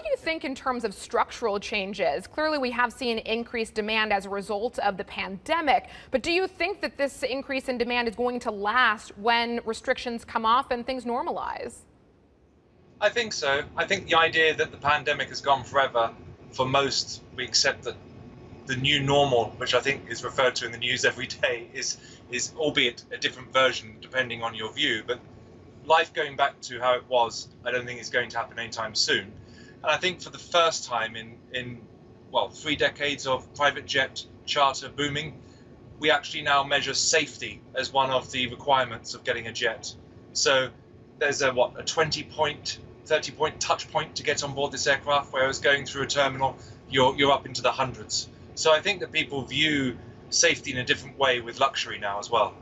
do you think in terms of structural changes? Clearly, we have seen increased demand as a result of the pandemic, but do you think that this increase in demand is going to last when restrictions come off and things normalize? I think so. I think the idea that the pandemic has gone forever, for most, we accept that the new normal, which I think is referred to in the news every day, is albeit a different version depending on your view. But life going back to how it was, I don't think is going to happen anytime soon. And I think for the first time in 3 decades of private jet charter booming, we actually now measure safety as one of the requirements of getting a jet. So there's a 20-point, 30-point touch point to get on board this aircraft, whereas going through a terminal, you're up into the hundreds. So I think that people view safety in a different way with luxury now as well.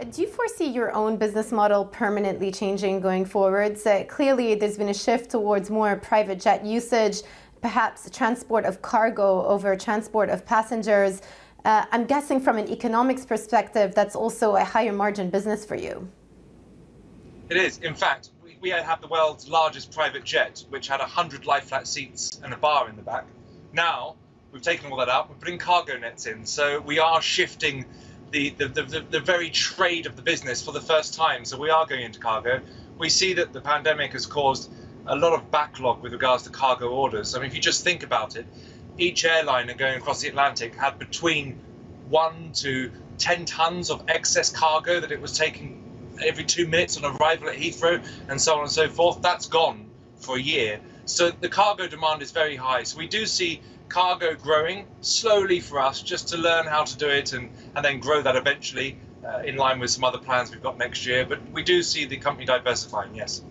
Do you foresee your own business model permanently changing going forwards? Clearly, there's been a shift towards more private jet usage, perhaps transport of cargo over transport of passengers. I'm guessing from an economics perspective, that's also a higher margin business for you. It is. In fact, we have the world's largest private jet, which had 100 lie-flat seats and a bar in the back. Now, we've taken all that out, we're putting cargo nets in. So we are shifting the very trade of the business for the first time. So we are going into cargo. We see that the pandemic has caused a lot of backlog with regards to cargo orders. I mean, if you just think about it, each airliner going across the Atlantic had between 1 to 10 tons of excess cargo that it was taking every 2 minutes on arrival at Heathrow, and so on and so forth. That's gone for a year. So the cargo demand is very high. So we do see cargo growing slowly for us, just to learn how to do it and then grow that eventually in line with some other plans we've got next year. But we do see the company diversifying, yes.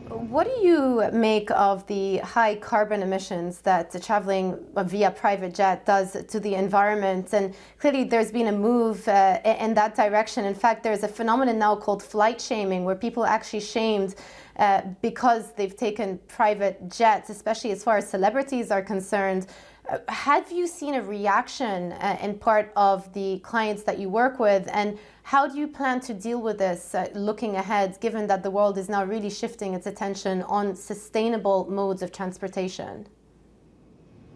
What do you make of the high carbon emissions that traveling via private jet does to the environment? And clearly there's been a move in that direction. In fact, there's a phenomenon now called flight shaming, where people actually shamed because they've taken private jets, especially as far as celebrities are concerned. Have you seen a reaction in part of the clients that you work with? And how do you plan to deal with this looking ahead, given that the world is now really shifting its attention on sustainable modes of transportation?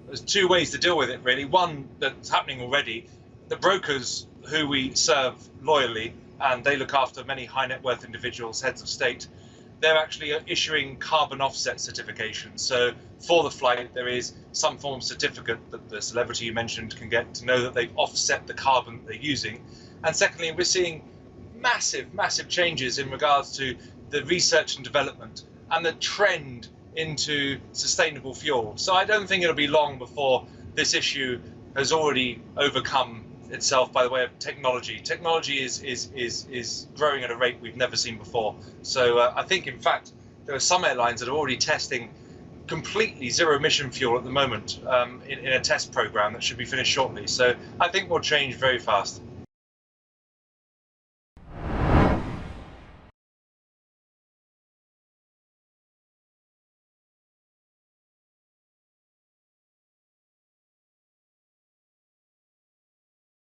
There's 2 ways to deal with it, really. One that's happening already, the brokers who we serve loyally, and they look after many high net worth individuals, heads of state, they're actually issuing carbon offset certifications. So for the flight, there is some form of certificate that the celebrity you mentioned can get to know that they've offset the carbon they're using. And secondly, we're seeing massive changes in regards to the research and development and the trend into sustainable fuel. So I don't think it'll be long before this issue has already overcome itself by the way of technology. Technology is growing at a rate we've never seen before. So I think, in fact, there are some airlines that are already testing completely zero emission fuel at the moment in a test program that should be finished shortly. So I think we'll change very fast.